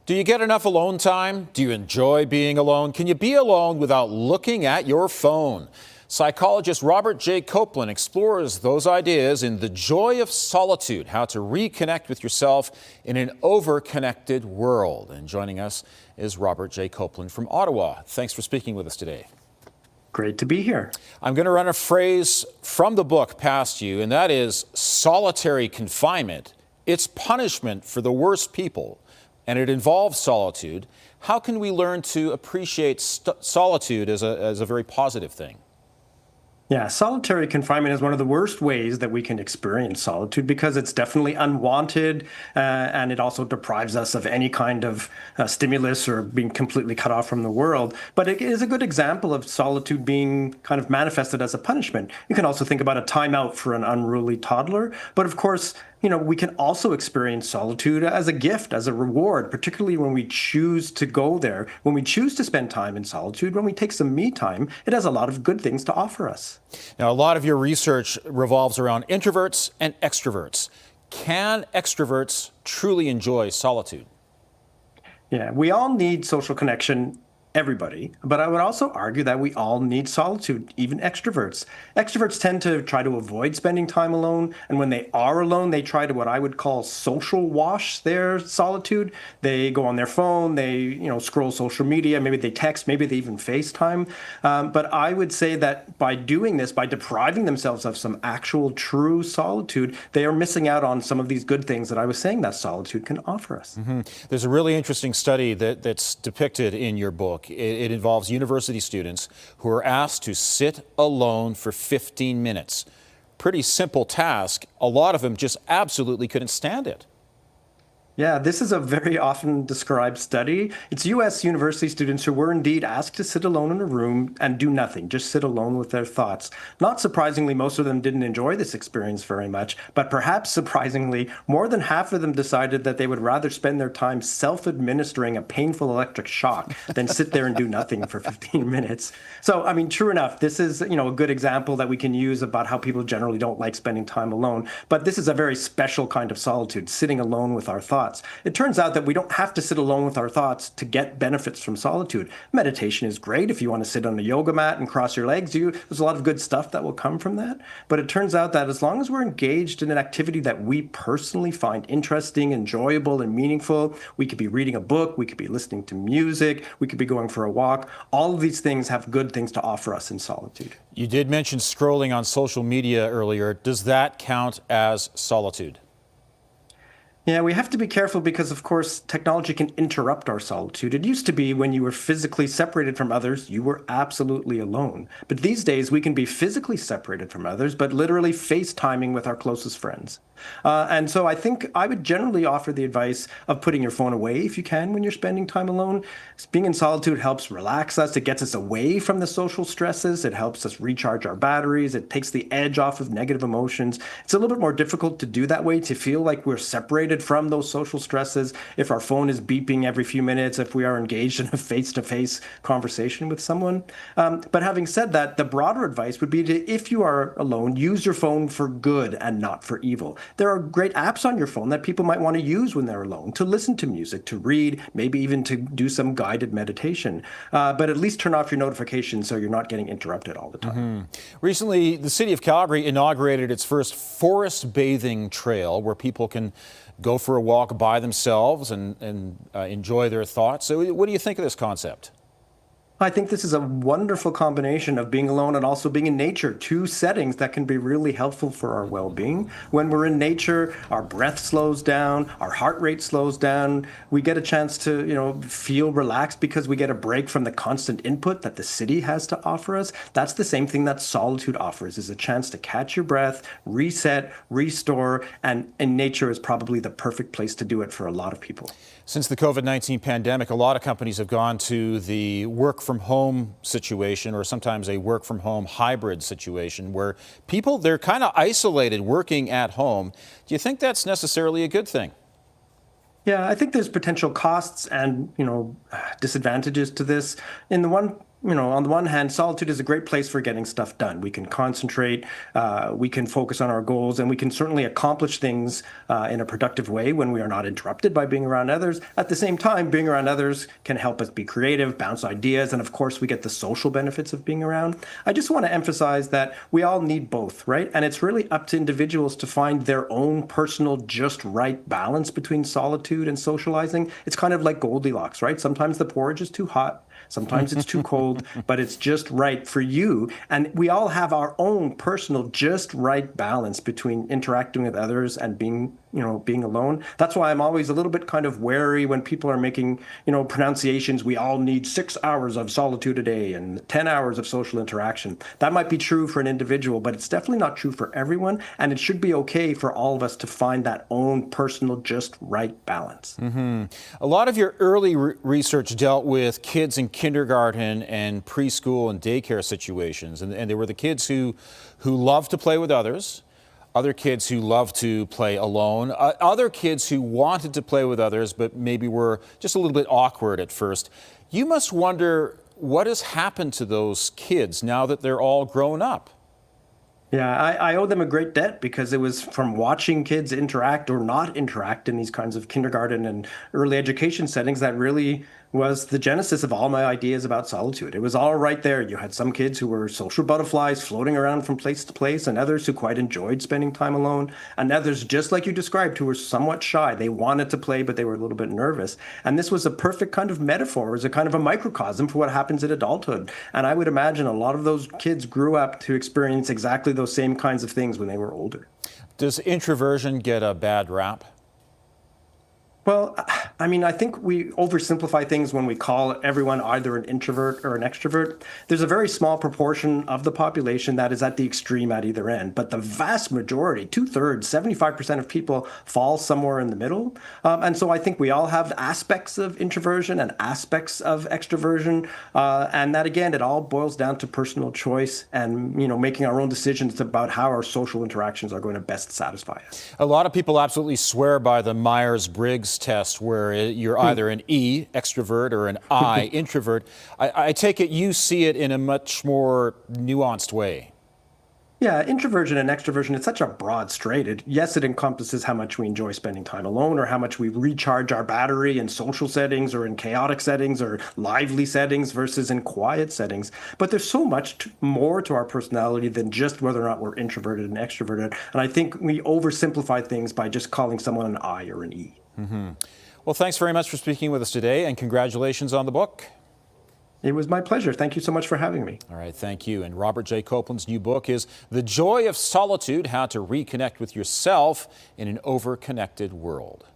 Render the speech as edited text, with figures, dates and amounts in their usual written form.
Do you get enough alone time? Do you enjoy being alone? Can you be alone without looking at your phone? Psychologist Robert J. Coplan explores those ideas in The Joy of Solitude, how to reconnect with yourself in an over-connected world. And joining us is Robert J. Coplan from Ottawa. Thanks for speaking with us today. Great to be here. I'm going to run a phrase from the book past you, and that is solitary confinement. It's punishment for the worst people, and it involves solitude. How can we learn to appreciate solitude as a very positive thing? Yeah, solitary confinement is one of the worst ways that we can experience solitude because it's definitely unwanted and it also deprives us of any kind of stimulus or being completely cut off from the world. But it is a good example of solitude being kind of manifested as a punishment. You can also think about a timeout for an unruly toddler. But of course, we can also experience solitude as a gift, as a reward, particularly when we choose to go there, when we choose to spend time in solitude, when we take some me time. It has a lot of good things to offer us. Now, a lot of your research revolves around introverts and extroverts. Can extroverts truly enjoy solitude? Yeah, we all need social connection. Everybody. But I would also argue that we all need solitude, even extroverts. Extroverts tend to try to avoid spending time alone. And when they are alone, they try to what I would call social wash their solitude. They go on their phone, they scroll social media, maybe they text, maybe they even FaceTime. But I would say that by doing this, by depriving themselves of some actual true solitude, they are missing out on some of these good things that I was saying that solitude can offer us. Mm-hmm. There's a really interesting study that's depicted in your book. It involves university students who are asked to sit alone for 15 minutes. Pretty simple task. A lot of them just absolutely couldn't stand it. Yeah, this is a very often described study. It's U.S. university students who were indeed asked to sit alone in a room and do nothing, just sit alone with their thoughts. Not surprisingly, most of them didn't enjoy this experience very much, but perhaps surprisingly, more than half of them decided that they would rather spend their time self-administering a painful electric shock than sit there and do nothing for 15 minutes. So, I mean, true enough, this is, a good example that we can use about how people generally don't like spending time alone. But this is a very special kind of solitude, sitting alone with our thoughts. It turns out that we don't have to sit alone with our thoughts to get benefits from solitude. Meditation is great if you want to sit on a yoga mat and cross your legs. There's a lot of good stuff that will come from that. But it turns out that as long as we're engaged in an activity that we personally find interesting, enjoyable, and meaningful, we could be reading a book, we could be listening to music, we could be going for a walk. All of these things have good things to offer us in solitude. You did mention scrolling on social media earlier. Does that count as solitude? Yeah, we have to be careful because, of course, technology can interrupt our solitude. It used to be when you were physically separated from others, you were absolutely alone. But these days, we can be physically separated from others, but literally FaceTiming with our closest friends. And so I think I would generally offer the advice of putting your phone away if you can when you're spending time alone. Being in solitude helps relax us. It gets us away from the social stresses. It helps us recharge our batteries. It takes the edge off of negative emotions. It's a little bit more difficult to do that way, to feel like we're separated from those social stresses if our phone is beeping every few minutes, if we are engaged in a face-to-face conversation with someone. But having said that, the broader advice would be to, if you are alone, use your phone for good and not for evil. There are great apps on your phone that people might want to use when they're alone, to listen to music, to read, maybe even to do some guided meditation. But at least turn off your notifications so you're not getting interrupted all the time. Mm-hmm. Recently, the city of Calgary inaugurated its first forest bathing trail where people can go for a walk by themselves and enjoy their thoughts. So what do you think of this concept? I think this is a wonderful combination of being alone and also being in nature, two settings that can be really helpful for our well-being. When we're in nature, our breath slows down, our heart rate slows down. We get a chance to, feel relaxed because we get a break from the constant input that the city has to offer us. That's the same thing that solitude offers, is a chance to catch your breath, reset, restore, and nature is probably the perfect place to do it for a lot of people. Since the COVID-19 pandemic, a lot of companies have gone to the work from home situation, or sometimes a work from home hybrid situation, where people, they're kind of isolated working at home. Do you think that's necessarily a good thing? Yeah, I think there's potential costs and, disadvantages to this. In the one on the one hand, solitude is a great place for getting stuff done. We can concentrate, we can focus on our goals, and we can certainly accomplish things in a productive way when we are not interrupted by being around others. At the same time, being around others can help us be creative, bounce ideas, and of course, we get the social benefits of being around. I just want to emphasize that we all need both, right? And it's really up to individuals to find their own personal, just right balance between solitude and socializing. It's kind of like Goldilocks, right? Sometimes the porridge is too hot. Sometimes it's too cold, but it's just right for you. And we all have our own personal, just right balance between interacting with others and being alone. That's why I'm always a little bit kind of wary when people are making, pronunciations. We all need 6 hours of solitude a day and 10 hours of social interaction. That might be true for an individual, but it's definitely not true for everyone. And it should be okay for all of us to find that own personal, just right balance. A lot of your early research dealt with kids in kindergarten and preschool and daycare situations. And there were the kids who love to play with others, other kids who love to play alone, other kids who wanted to play with others but maybe were just a little bit awkward at first. You must wonder what has happened to those kids now that they're all grown up. Yeah, I owe them a great debt because it was from watching kids interact or not interact in these kinds of kindergarten and early education settings that really was the genesis of all my ideas about solitude. It was all right there. You had some kids who were social butterflies floating around from place to place, and others who quite enjoyed spending time alone, and others, just like you described, who were somewhat shy. They wanted to play, but they were a little bit nervous. And this was a perfect kind of metaphor. It was a kind of a microcosm for what happens in adulthood. And I would imagine a lot of those kids grew up to experience exactly those same kinds of things when they were older. Does introversion get a bad rap? Well, I think we oversimplify things when we call everyone either an introvert or an extrovert. There's a very small proportion of the population that is at the extreme at either end, but the vast majority, 2/3, 75% of people fall somewhere in the middle. And so I think we all have aspects of introversion and aspects of extroversion. And that, again, it all boils down to personal choice and, making our own decisions about how our social interactions are going to best satisfy us. A lot of people absolutely swear by the Myers-Briggs test where you're either an E, extrovert, or an I, introvert. I take it you see it in a much more nuanced way. Yeah, introversion and extroversion, it's such a broad strait. Yes, it encompasses how much we enjoy spending time alone or how much we recharge our battery in social settings or in chaotic settings or lively settings versus in quiet settings. But there's so much more to our personality than just whether or not we're introverted and extroverted. And I think we oversimplify things by just calling someone an I or an E. Well, thanks very much for speaking with us today, and congratulations on the book. It was my pleasure. Thank you so much for having me. All right, thank you. And Robert J. Coplan's new book is The Joy of Solitude: How to Reconnect with Yourself in an Overconnected World.